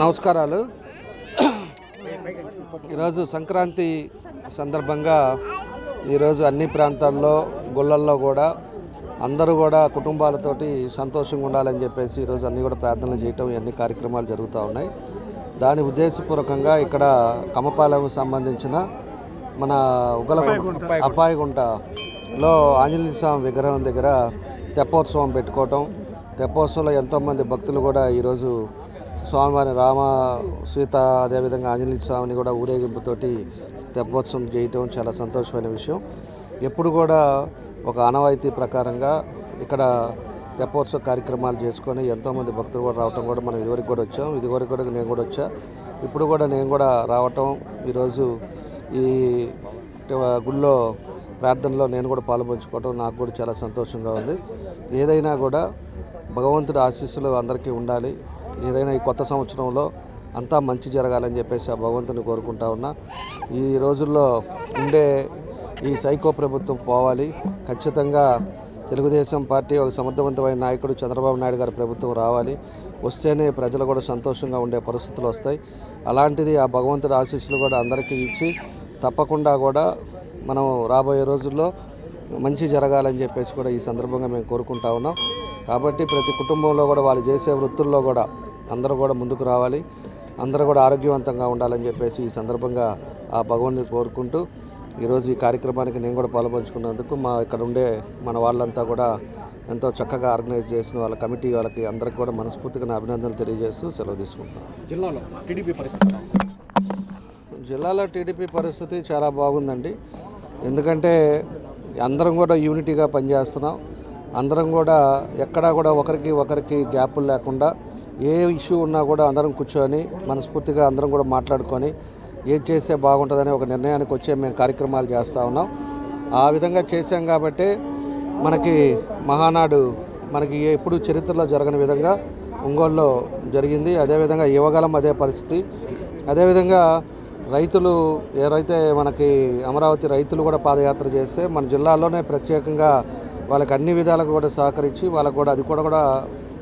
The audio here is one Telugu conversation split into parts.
నమస్కారాలు. ఈరోజు సంక్రాంతి సందర్భంగా ఈరోజు అన్ని ప్రాంతాల్లో గుళ్ళల్లో కూడా అందరూ కూడా కుటుంబాలతోటి సంతోషంగా ఉండాలని చెప్పేసి ఈరోజు అన్నీ కూడా ప్రార్థనలు చేయటం అన్ని కార్యక్రమాలు జరుగుతూ ఉన్నాయి. దాని ఉద్దేశపూర్వకంగా ఇక్కడ కమ్మపాలెం సంబంధించిన మన అప్పాయిగుంటలో ఆంజనేయ స్వామి విగ్రహం దగ్గర తెప్పోత్సవం పెట్టుకోవటం, తెప్పోత్సవంలో ఎంతోమంది భక్తులు కూడా ఈరోజు స్వామివారి రామ సీత అదేవిధంగా ఆంజనేయ స్వామిని కూడా ఊరేగింపుతోటి తెప్పోత్సవం చేయటం చాలా సంతోషమైన విషయం. ఎప్పుడు కూడా ఒక ఆనవాయితీ ప్రకారంగా ఇక్కడ తెప్పోత్సవ కార్యక్రమాలు చేసుకొని ఎంతోమంది భక్తులు కూడా రావటం కూడా మనం ఇదివరకు కూడా వచ్చాం. ఇదివరకు కూడా నేను కూడా వచ్చా, ఇప్పుడు కూడా నేను కూడా రావటం, ఈరోజు ఈ గుళ్ళో ప్రార్థనలో నేను కూడా పాల్పంచుకోవటం నాకు కూడా చాలా సంతోషంగా ఉంది. ఏదైనా కూడా భగవంతుడి ఆశీస్సులు అందరికీ ఉండాలి. ఏదైనా ఈ కొత్త సంవత్సరంలో అంతా మంచి జరగాలని చెప్పేసి ఆ భగవంతుని కోరుకుంటా ఉన్నా. ఈ రోజుల్లో ఉండే ఈ సైకో ప్రభుత్వం పోవాలి. ఖచ్చితంగా తెలుగుదేశం పార్టీ ఒక సమర్థవంతమైన నాయకుడు చంద్రబాబు నాయుడు గారి ప్రభుత్వం రావాలి. వస్తేనే ప్రజలు కూడా సంతోషంగా ఉండే పరిస్థితులు వస్తాయి. అలాంటిది ఆ భగవంతుడి ఆశీస్సులు కూడా అందరికీ ఇచ్చి తప్పకుండా కూడా మనం రాబోయే రోజుల్లో మంచి జరగాలని చెప్పేసి కూడా ఈ సందర్భంగా మేము కోరుకుంటా ఉన్నాం. కాబట్టి ప్రతి కుటుంబంలో కూడా వాళ్ళు చేసే వృత్తుల్లో కూడా అందరూ కూడా ముందుకు రావాలి, అందరూ కూడా ఆరోగ్యవంతంగా ఉండాలని చెప్పేసి ఈ సందర్భంగా ఆ భగవాన్ని కోరుకుంటూ ఈరోజు ఈ కార్యక్రమానికి నేను కూడా పాల్పంచుకున్నందుకు ఇక్కడ ఉండే మన వాళ్ళంతా కూడా ఎంతో చక్కగా ఆర్గనైజ్ చేసిన వాళ్ళ కమిటీ వాళ్ళకి అందరికి కూడా మనస్ఫూర్తిగా నా అభినందనలు తెలియజేస్తూ సెలవు తీసుకుంటున్నాను. జిల్లాలో టీడీపీ పరిస్థితి చాలా బాగుందండి. ఎందుకంటే అందరం కూడా యూనిటీగా పనిచేస్తున్నాం. అందరం కూడా ఎక్కడా కూడా ఒకరికి గ్యాపులు లేకుండా ఏ ఇష్యూ ఉన్నా కూడా అందరం కూర్చొని మనస్ఫూర్తిగా అందరం కూడా మాట్లాడుకొని ఏం చేస్తే బాగుంటుందని ఒక నిర్ణయానికి వచ్చే మేము కార్యక్రమాలు చేస్తూ ఉన్నాం. ఆ విధంగా చేశాం కాబట్టి మనకి మహానాడు మనకి ఎప్పుడు చరిత్రలో జరగని విధంగా ఒంగోలులో జరిగింది. అదేవిధంగా యువగలం అదే పరిస్థితి. అదేవిధంగా రైతులు ఎవరైతే మనకి అమరావతి రైతులు కూడా పాదయాత్ర చేస్తే మన జిల్లాలోనే ప్రత్యేకంగా వాళ్ళకి అన్ని విధాలకు కూడా సహకరించి వాళ్ళకు కూడా అది కూడా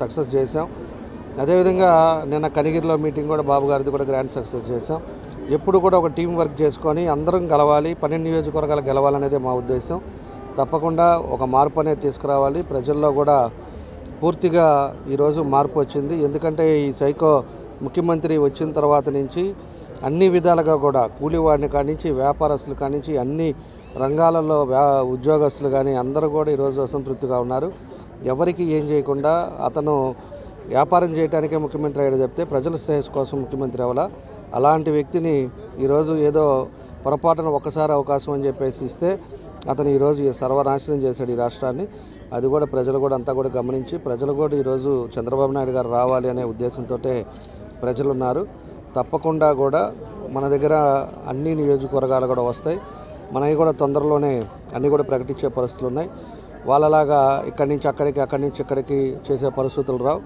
సక్సెస్ చేసాం. అదేవిధంగా నిన్న కనిగిరిలో మీటింగ్ కూడా బాబు గారిది కూడా గ్రాండ్ సక్సెస్ చేసాం. ఎప్పుడు కూడా ఒక టీం వర్క్ చేసుకొని అందరం గెలవాలి, 12 నియోజకవర్గాలు గెలవాలనేదే మా ఉద్దేశం. తప్పకుండా ఒక మార్పు అనేది తీసుకురావాలి. ప్రజల్లో కూడా పూర్తిగా ఈరోజు మార్పు వచ్చింది. ఎందుకంటే ఈ సైకో ముఖ్యమంత్రి వచ్చిన తర్వాత నుంచి అన్ని విధాలుగా కూడా కూలివాడిని కానించి వ్యాపారస్తులు కానించి అన్ని రంగాలలో ఉద్యోగస్తులు కానీ అందరూ కూడా ఈరోజు అసంతృప్తిగా ఉన్నారు. ఎవరికి ఏం చేయకుండా అతను వ్యాపారం చేయడానికే ముఖ్యమంత్రి అయ్యాడు చెప్తే ప్రజల శ్రేయస్సు కోసం ముఖ్యమంత్రి అవ్వాలా. అలాంటి వ్యక్తిని ఈరోజు ఏదో పొరపాటున ఒక్కసారి అవకాశం అని చెప్పేసి ఇస్తే అతను ఈరోజు సర్వనాశనం చేశాడు ఈ రాష్ట్రాన్ని. అది కూడా ప్రజలు కూడా అంతా కూడా గమనించి ప్రజలు కూడా ఈరోజు చంద్రబాబు నాయుడు గారు రావాలి అనే ఉద్దేశంతో ప్రజలు ఉన్నారు. తప్పకుండా కూడా మన దగ్గర అన్ని నియోజకవర్గాలు కూడా వస్తాయి. మనవి కూడా తొందరలోనే అన్నీ కూడా ప్రకటించే పరిస్థితులు ఉన్నాయి. వాళ్ళలాగా ఇక్కడి నుంచి అక్కడికి అక్కడి నుంచి ఇక్కడికి చేసే పరిస్థితులు రావు.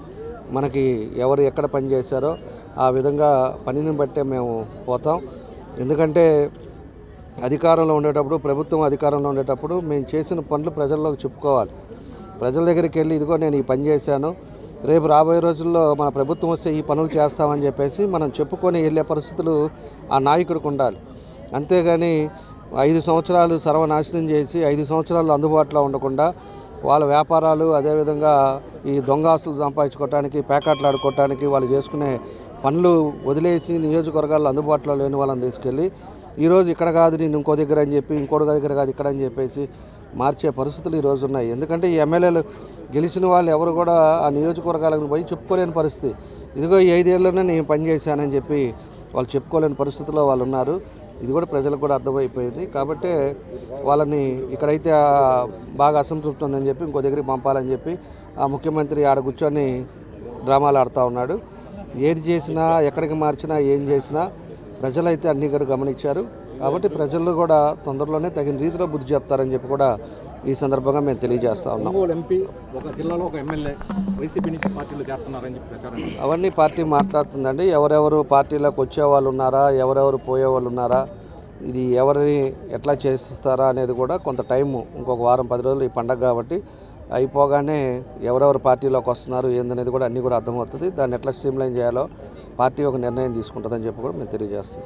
మనకి ఎవరు ఎక్కడ పని చేశారో ఆ విధంగా పనిని బట్టే మేము పోతాం. ఎందుకంటే అధికారంలో ఉండేటప్పుడు ప్రభుత్వం అధికారంలో ఉండేటప్పుడు మేము చేసిన పనులు ప్రజల్లోకి చెప్పుకోవాలి. ప్రజల దగ్గరికి వెళ్ళి ఇదిగో నేను ఈ పని చేశాను, రేపు రాబోయే రోజుల్లో మన ప్రభుత్వం వస్తే ఈ పనులు చేస్తామని చెప్పేసి మనం చెప్పుకొని వెళ్ళే పరిస్థితులు ఆ నాయకుడికి ఉండాలి. అంతేగాని 5 సంవత్సరాలు సర్వనాశనం చేసి 5 సంవత్సరాలు అందుబాటులో ఉండకుండా వాళ్ళ వ్యాపారాలు అదేవిధంగా ఈ దొంగ ఆస్తులు సంపాదించుకోవటానికి ప్యాకెట్లు ఆడుకోవటానికి వాళ్ళు చేసుకునే పనులు వదిలేసి నియోజకవర్గాల్లో అందుబాటులో లేని వాళ్ళని తీసుకెళ్ళి ఈరోజు ఇక్కడ కాదు నేను ఇంకో దగ్గర అని చెప్పి ఇంకోటి దగ్గర కాదు ఇక్కడ అని చెప్పేసి మార్చే పరిస్థితులు ఈరోజు ఉన్నాయి. ఎందుకంటే ఈ ఎమ్మెల్యేలు గెలిచిన వాళ్ళు ఎవరు కూడా ఆ నియోజకవర్గాలకు పోయి చెప్పుకోలేని పరిస్థితి. ఇదిగో ఈ 5 ఏళ్ళలోనే నేను పని చేశానని చెప్పి వాళ్ళు చెప్పుకోలేని పరిస్థితుల్లో వాళ్ళు ఉన్నారు. ఇది కూడా ప్రజలకు కూడా అర్థమైపోయింది. కాబట్టి వాళ్ళని ఇక్కడైతే బాగా అసంతృప్తి ఉందని చెప్పి ఇంకో దగ్గరికి పంపాలని చెప్పి ఆ ముఖ్యమంత్రి ఆడ కూర్చొని డ్రామాలు ఆడుతూ ఉన్నాడు. ఏది చేసినా ఎక్కడికి మార్చినా ఏం చేసినా ప్రజలైతే అన్నీ కూడా గమనించారు. కాబట్టి ప్రజలు కూడా తొందరలోనే తగిన రీతిలో బుద్ధి చెప్తారని చెప్పి కూడా ఈ సందర్భంగా మేము తెలియజేస్తా ఉన్నాం. ఎంపీ ఒక జిల్లాలో ఒక ఎమ్మెల్యే వైసీపీ నుంచి పార్టీలో చేస్తున్నారని చెప్పి ప్రచారం. అవన్నీ పార్టీ మాట్లాడుతుందండి. ఎవరెవరు పార్టీలోకి వచ్చేవాళ్ళు ఉన్నారా, ఎవరెవరు పోయేవాళ్ళు ఉన్నారా, ఇది ఎవరిని ఎట్లా చేస్తారా అనేది కూడా కొంత టైము, ఇంకొక వారం 10 రోజులు ఈ పండగ కాబట్టి అయిపోగానే ఎవరెవరు పార్టీలోకి వస్తున్నారు ఏందనేది కూడా అన్నీ కూడా అర్థమవుతుంది. దాన్ని ఎట్లా స్ట్రీమ్లైన్ చేయాలో పార్టీ ఒక నిర్ణయం తీసుకుంటుందని చెప్పి కూడా మేము తెలియజేస్తాం.